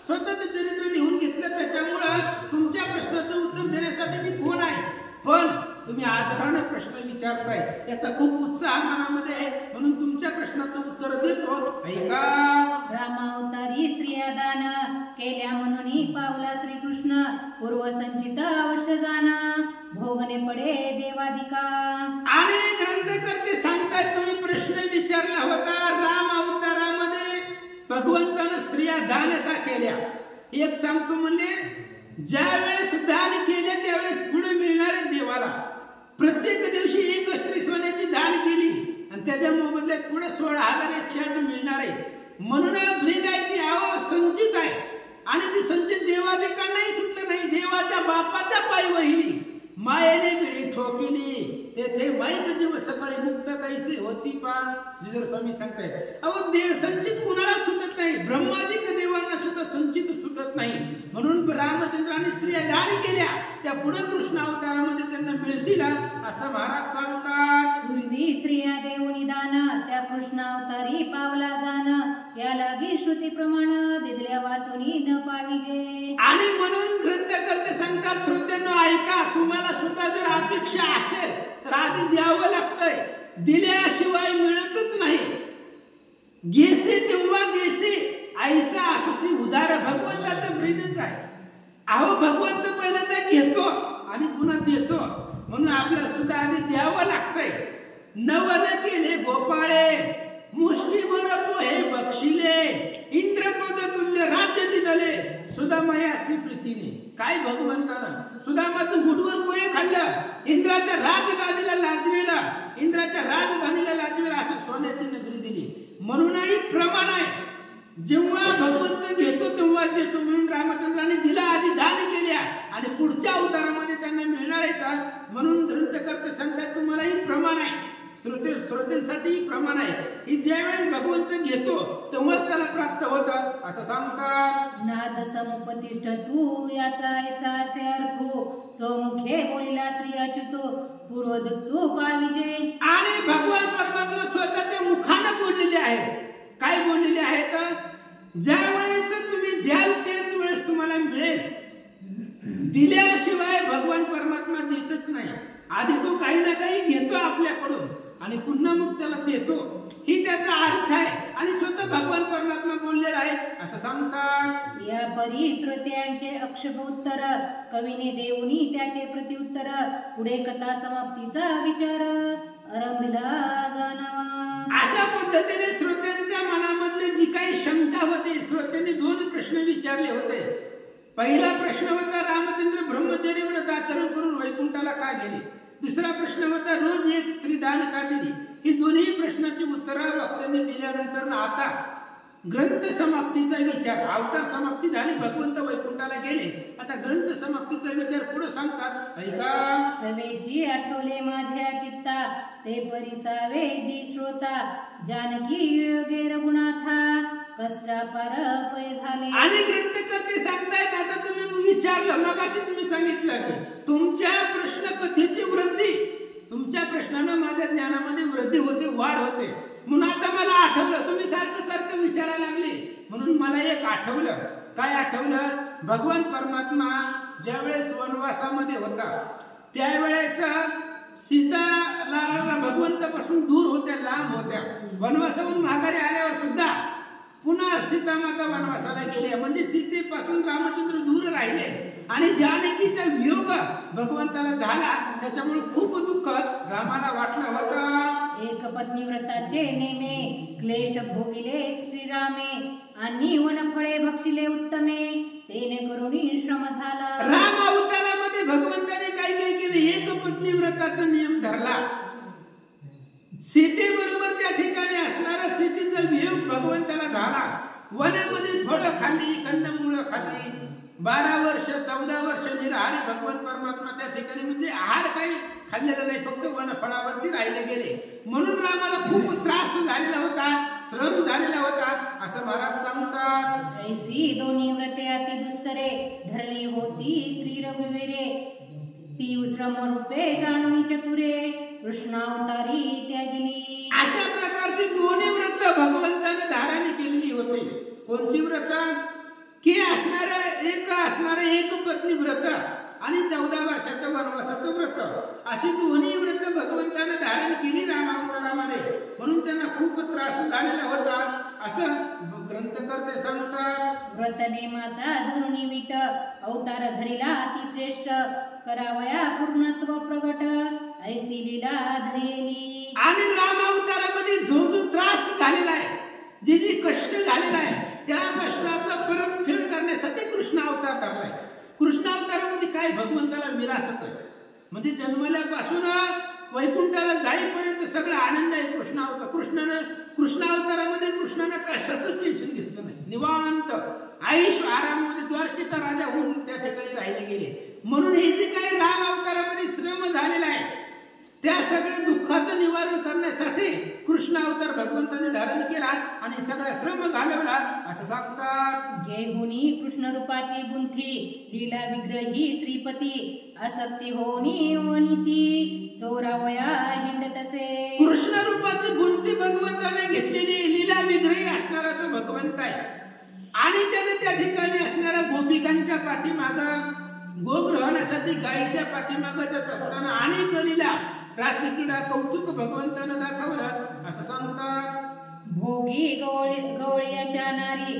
स्वतःचं चरित्र लिहून घेतलं. त्याच्यामुळं तुमच्या प्रश्नाचं उत्तर देण्यासाठी मी कोण आहे. पण तुम्ही आदराने प्रश्न विचारताय याचा खूप उत्साह मनामध्ये आहे, म्हणून तुमच्या प्रश्नाचं उत्तर देतो. ऐका. रामावतारी स्त्रिया दान केल्या म्हणून पावला श्रीकृष्ण पूर्वसंचित अवश्य जाण भोगणे पडे देवादिका. आणि ग्रंथकर्ते सांगतायत तुम्ही प्रश्न विचारला होता राम अवतारामध्ये भगवंतानं स्त्रिया दान का केल्या. एक सांगतो म्हणजे ज्या वेळेस दान केले त्यावेळेस पुढे मिळणारे देवाला प्रत्येक दिवशी एक स्त्री सोन्याची दान केली आणि त्याच्या मोबदल्यात पुढे 16,108 मिळणार आहे. म्हणून ब्रीद आहे ती संचित आहे आणि ती संचित देवादिकांनाही सुटलं नाही. देवाच्या बापाच्या पायी वहिली मायेने मिळी ठोकिली तेथे वाईट जीव सकाळी मुक्त कैसे होती पान. श्रीधर स्वामी सांगतायत अहो देव संचित कुणाला सुटत नाही. ब्रह्मादिक देवांना सुद्धा संचित सुटत नाही. म्हणून रामचंद्राने स्त्रिया दान केल्या त्या पुढे कृष्ण अवतारामध्ये त्यांना मिळतील असं महाराज सांगतात. पूर्वी स्त्रिया देऊनी दान त्या कृष्ण अवतारी पावला जाण या लागी श्रुती प्रमाण दिदल्या वाचुनी न पाविजे. आणि म्हणून ग्रंथकर्ते सांगतात श्रोत्यांनो ऐका. तुम्हाला सुद्धा जर अपेक्षा असेल तर आधी द्यावं लागतंय. दिल्याशिवाय मिळतच नाही. घेसे तेव्हा घेसे ऐसा अससी उदार भगवंताचं ब्रीदच आहे. अहो भगवंत पहिल्यांदा घेतो आणि पुन्हा देतो. म्हणून आपल्याला सुद्धा आधी द्यावं लागतंय. नवल केले गोपाळे मुष्टीभर पोहे बक्षिले इंद्रपद तुल्य राज्य दिले सुदामयासी प्रीतीने. काय भगवंतानं सुदामाचं गुडवर पोहे खाल्लं, इंद्राच्या राजगादीला लाजवेला, इंद्राच्या राजधानीला लाजवेला असं सोन्याची नगरी दिली. म्हणूनही प्रमाण आहे जेव्हा भगवंत घेतो तेव्हा देतो. म्हणून रामचंद्राने दिला आधी दान केल्या आणि पुढच्या अवतारामध्ये त्यांना मिळणार आहेत. म्हणून ग्रंथकर्ते सांगतात तुम्हालाही प्रमाण आहे. श्रोतेसाठी प्रमाण आहे की ज्यावेळेस भगवंत घेतो तेव्हाच त्याला प्राप्त होतं असं सांगतात. नाद समुपतिष्ठ तू याचा ऐसा असे अर्थो स्वमुखे बोलिला श्री अच्युतो पूर्वदत्तू पाविजे. आणि भगवान परमात्मा स्वतःच्या मुखानं बोललेले आहे. काय बोललेले आहेत? ज्या वेळेस तुम्ही द्याल त्याच वेळेस तुम्हाला मिळेल. दिल्याशिवाय भगवान परमात्मा देतच नाही. आधी तो काही ना काही घेतो आपल्याकडून आणि पुन्हा मग त्याला देतो. ही त्याचा अर्थ आहे आणि स्वतः भगवान परमात्मा बोललेला आहे असं सांगतात. या परी श्रोत्यांचे अक्षप उत्तर कवीने देऊनी त्याचे प्रत्युत्तर पुढे कथा समाप्तीचा विचार आरंभिला जाणावा. अशा पद्धतीने श्रोत्यांच्या मनामधले जी काही शंका होती श्रोत्यांनी 2 प्रश्न विचारले होते. पहिला प्रश्न होता रामचंद्र ब्रह्मचर्य व्रत आचरण करून वैकुंठाला का गेले. दुसरा प्रश्न होता रोज एक स्त्री दान का दिली. ही दोन्ही प्रश्नाची उत्तरं वक्त्यांनी दिल्यानंतर आता ग्रंथ समाप्तीचा विचार. अवतार समाप्ती झाली, भगवंत वैकुंठाला गेले. आता ग्रंथ समाप्तीचा विचार पुढे सांगतात. ऐका. सवेची आठवले माझ्या चित्ता ते परिसावे जी श्रोता जानकी योगे रघुनाथा कसला पारपय झाले. आणि ग्रंथकर्ते सांगतायत आता तुम्ही विचारलं मगाशीच मी सांगितलं की तुमच्या प्रश्न कथेची वृद्धी, तुमच्या प्रश्नानं माझ्या ज्ञानामध्ये वृद्धी होते, वाढ होते. म्हणून आता मला आठवलं. तुम्ही सारखं सारखं विचारायला लागले म्हणून मला एक आठवलं. काय आठवलं? भगवान परमात्मा ज्यावेळेस वनवासामध्ये होता त्यावेळेस सीताला भगवंतापासून दूर होत्या, लांब होत्या. वनवासाहून माघारी आल्यावर सुद्धा पुन्हा सीतामाता वनवासाला गेल्या. म्हणजे सीतेपासून रामचंद्र दूर राहिले आणि जानकीचा वियोग भगवंताला झाला. त्याच्यामुळे खूप दुःख रामाला वाटलं होतं. एक पत्नी व्रताचे नेमे क्लेश भोगिले श्रीरामे आणि वनफळे भक्षिले उत्तमे तेने करुणी श्रम झाला. राम अवतारामध्ये भगवंताने काय काय केले? एक पत्नी व्रताचा नियम धरला. सीतेबरोबर त्या ठिकाणी असणारा सीतेचा वियोग भगवंताला झाला. वनामध्ये फळं खाल्ली, कंदमुळं खाल्ली, 12 वर्ष 14 वर्ष निराहारी भगवान परमात्मा त्या ठिकाणी, म्हणजे आहार काही खाल्लेला नाही, फक्त वनफळावरती राहिले गेले. म्हणून रामाला खूप त्रास झालेला होता, श्रम झालेला होता, असं महाराज सांगतात. ऐसी दोन्ही व्रते अति दुस्तरे धरली होती श्री रघुवीरे, ती श्रम रूपे जाणवी चतुरे कृष्णावतारी त्यागिली. अशा प्रकारची दोन्ही व्रत भगवंताने धाराने केलेली होती. कोणची व्रत? की असणारे एक पत्नी व्रत आणि 14 वर्षाचं वनवासाचं व्रत, अशी दोन्ही व्रत भगवंताने धारण केली रामावतारामध्ये. म्हणून त्यांना खूप त्रास झालेला होता, असं ग्रंथकर्ते सांगतात. व्रत नेमाचा धरुणी वीट अवतार धरिला अति श्रेष्ठ, करावया पूर्णत्व प्रगट ऐसी लीला धरिली. आणि रामावतारामध्ये जो जो त्रास झालेला आहे, जे जे कष्ट झालेला आहे, त्या कष्टाचा परतफेड करण्यासाठी कृष्ण अवतार धरलाय. कृष्ण अवतारामध्ये काय? भगवंताला विलासच आहे, म्हणजे जन्मल्यापासून वैकुंठाला जाईपर्यंत सगळा आनंद आहे कृष्ण अवतार. कृष्ण अवतारामध्ये कृष्णानं कशाचं टेन्शन घेतलं नाही, निवांत आयुष आरामामध्ये द्वारकेचा राजा होऊन त्या ठिकाणी राहिले गेले. म्हणून हे जे काही राम अवतारामध्ये श्रम झालेला आहे, त्या सगळ्या दुःखाचं निवारण करण्यासाठी कृष्ण अवतार भगवंताने धारण केला आणि सगळा श्रम घालवला, असं सांगतात. घेऊनी कृष्ण रूपाची बुंथी लीला विग्रही श्रीपती, आसक्ती होनी वनिती चोरावया हिंड तसे. कृष्ण रूपाची बुंथी भगवंताने घेतलेली लीला विग्रही असणारा तो भगवंत आहे. आणि त्याने त्या ठिकाणी असणाऱ्या गोपिकांच्या पाठीमागं, गोग्रहणासाठी गायीच्या पाठीमागं जात असताना अनेक लीला रासक्रीडा कौतुक भगवंतानं दाखवलं, असं सांगतात. भोगी गवळीयाच्या नारी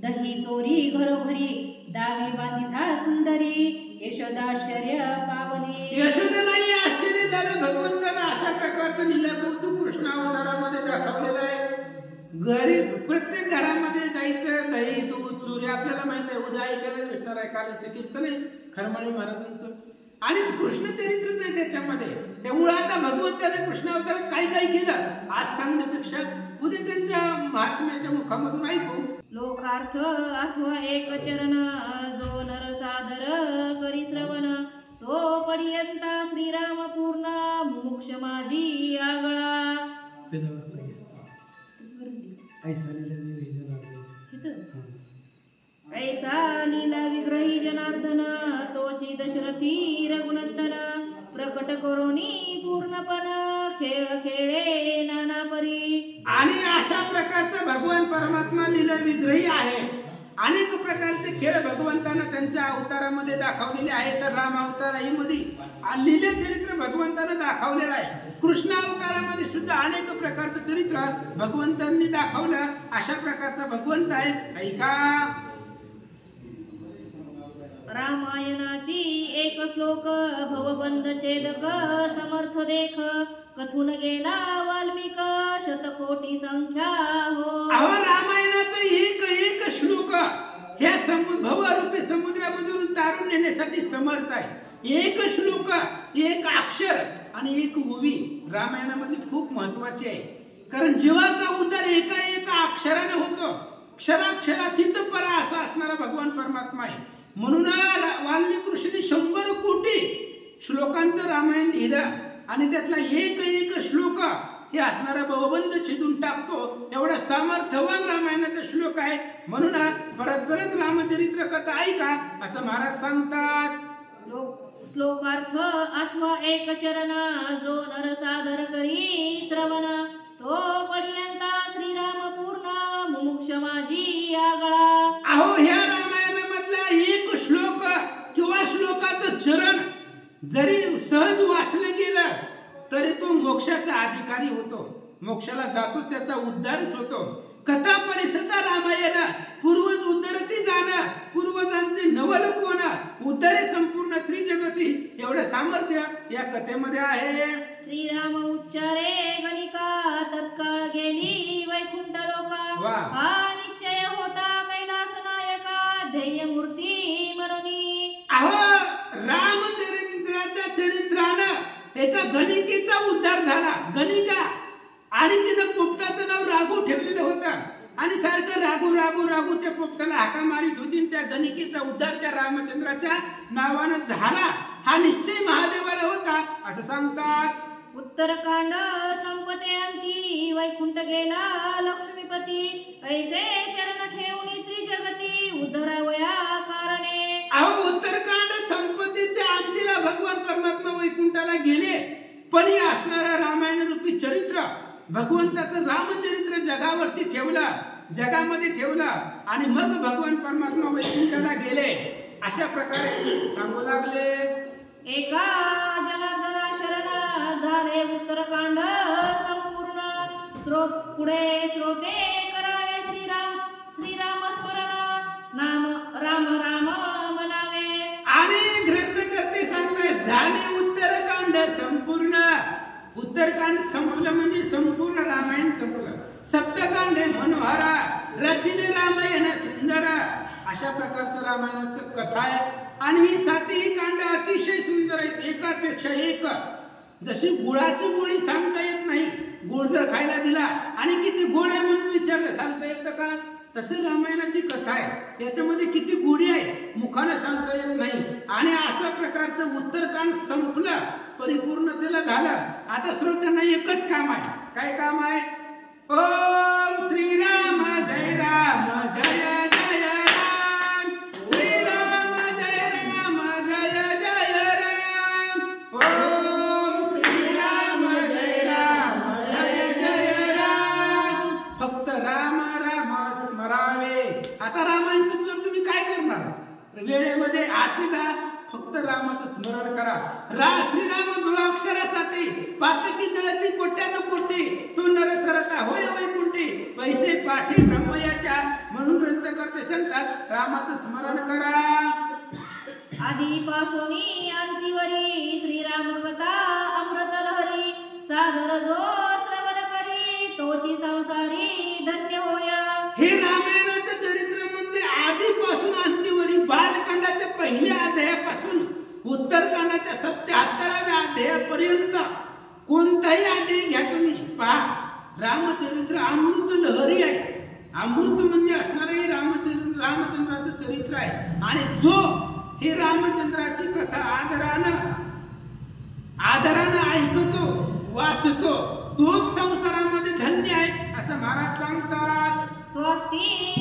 दही चोरी घरोघरी, दावी बांधिता सुंदरी यशोदाश्चर्य पावली. यशोदेलाही आश्चर्य झालं, भगवंतानं अशा प्रकारचं लीला कौतुक कृष्ण अवतारामध्ये दाखवलेलं आहे. प्रत्येक घरामध्ये जायचं, दही दूध चोरी, आपल्याला माहित आहे, उद्या ऐकायला भेटणार आहे कालचं कीर्तन आहे खरमाळे महाराजांचं, आणि कृष्ण चरित्रच आहे त्याच्यामध्ये. त्यामुळे आता भगवंताने कृष्ण अवतारात काय काय केलं आज सांगण्यापेक्षा उद्या त्यांच्या महात्म्याच्या मुखामधून ऐकू. लोकार्थ अथवा एक चरण, जो नर सादर करी श्रवण, तो पर्यंता श्रीराम पूर्ण मोक्ष माझी आगळा. ऐसा लीला विग्रही जनार्दन, तोची दशरथी रघुनंदन, प्रकट करोनी पूर्णपण खेळ खेळे नाना परी. आणि अशा प्रकारचा भगवान परमात्मा लीला विग्रही आहे. अनेक प्रकारचे खेळ भगवंतानं त्यांच्या अवतारामध्ये दाखवलेले आहे. तर राम अवतारामध्ये लीला चरित्र भगवंतानं दाखवलेलं आहे. कृष्ण अवतारामध्ये सुद्धा अनेक प्रकारचं चरित्र भगवंतांनी दाखवलं. अशा प्रकारचा भगवंत आहे. ऐका, रामायणाची एक श्लोक, भवबंध छेदक समर्थ देख, कथून गेला वाल्मिक शतकोटी संख्या हो. अहो, रामायणाचा एक श्लोक ह्या भवरूपी समुद्रामधून तारून नेण्यासाठी समर्थ आहे. एक श्लोक, एक अक्षर आणि एक ओवी रामायणामध्ये खूप महत्वाची आहे. कारण जीवाचा उद्धार एका अक्षराने होतो. क्षराक्षरातीत परा असा असणारा भगवान परमात्मा आहे. म्हणून वाल्मिकी ऋषीने 100 कोटी श्लोकांचं रामायण लिहिलं आणि त्यातला एक श्लोक हे असणारा भवबंध छेदून टाकतो. एवढा सामर्थ्यवान रामायणाचा श्लोक आहे. म्हणून परत रामचरित्र कथा ऐका, असं महाराज सांगतात. श्लोकार्थ अथवा एक चरण, जो नर सादर करी श्रवण, तो पर्यंता श्रीराम पूर्ण मुमुक्ष माझी आगळा. अहो, ह्या रामायणामधला एक श्लोक किंवा श्लोकाचं चरण जरी सहज वाचलं गेलं तरी तो मोक्षाचा अधिकारी होतो, मोक्षाला जातो, त्याचा उद्धारच होतो. कथा परिसदा रामायण, पूर्वज उद्धरती जाणं, पूर्वजांचे नवलोक होणं, उद्धरे संपूर्ण त्रिजगती, एवढं सामर्थ्य या कथेमध्ये आहे. श्रीराम उच्चारे गणिका, तत्काळ गेली वैकुंठ लोका, हा निश्चय होता कैलास नायका, ध्येय मूर्ती म्हणून. अहो, रामचरित्राच्या चरित्रानं एका गणिकेचा उद्धार झाला. गणिका, आणि तिनं पोपटाचं नाव राघू ठेवलेलं होतं. आणि सारखं रागू रागू रागू त्या पोपटाला हाका मारित होती. त्या गणिकेचा उद्धार त्या रामचंद्राच्या नावानं झाला हा निश्चय महादेवाला होता असं सांगतात. उत्तरकांड संपते अंती वैकुंठ गेला लक्ष्मीपती कैसे चरण ठेवणी त्रिजगती उद्धरावया कारणे. अहो उत्तरकांड संपत्तीच्या अंतीला भगवान परमात्मा वैकुंठाला गेले. पण हे असणारा रामायण रूपी चरित्र भगवंताचं रामचरित्र जगावरती ठेवला, जगामध्ये ठेवला आणि मग भगवान परमात्मा वैकुंठाला गेले अशा प्रकारे सांगू लागले. एका जनार्दना शरण झाले उत्तरकांड संपूर्ण पुढे श्रोते करावे श्रीराम स्मरण नाम राम राम म्हणावे. आणि ग्रंथकर्ते सांगतात झाले उत्तरकांड संपूर्ण. उत्तरकांड संपलं म्हणजे संपूर्ण रामायण संपलं. सप्तकांड मनोहरा रचिले रामायण सुंदर अशा प्रकारचं रामायणाचं कथा आहे. आणि ही सातही कांड अतिशय सुंदर आहेत, एकापेक्षा एक. जशी गुळाची गोळी सांगता येत नाही, गुळ जर खायला दिला आणि किती गोड आहे म्हणून विचारलं सांगता येतं का, तसे रामायणाची कथा आहे. याच्यामध्ये किती गोडी आहे मुखाने सांगता येत नाही. आणि अशा प्रकारचं उत्तरकांड संपलं, परिपूर्णतेला झालं. आता श्रोत्यांना एकच काम आहे. काय काम आहे? ओम श्रीराम जय राम जय जय राम, श्रीराम जय राम जय जय राम, ओम श्रीराम जय राम जय जय राम. फक्त राम राम स्मरावे. आता रामायण समजून तुम्ही काय करणार? वेळेमध्ये आतीला फक्त रामाचं स्मरण करा. श्रीराम गुणाक्षरासाठी पातकी जळती कोट्यानं कोटी तू नर सरता होय वैकुंठी पैसे पाठी ब्रह्मयाच्या म्हणून ग्रंथ करते सांगतात रामाचं स्मरण करा. आधीपासून अंतिवरी श्रीराम कथा अमृत लहरी सादर जो श्रवण करी तोची संसारी धन्य होया. हे रामायणाचं चरित्र म्हणजे आधीपासून अंतिवरी बालकांडाच्या पहिल्या अध्यायापासून उत्तरकांडाच्या 77व्या अध्यायापर्यंत कोणताही अध्याय घ्या तुम्ही पहा. रामचरित्र अमृत लहरी आहे. अमृत म्हणजे असणारे रामचंद्राचं चरित्र आहे. आणि जो हे रामचंद्राची कथा आदरानं ऐकतो वाचतो तोच संसारामध्ये धन्य आहे असं महाराज सांगतात. स्वस्ती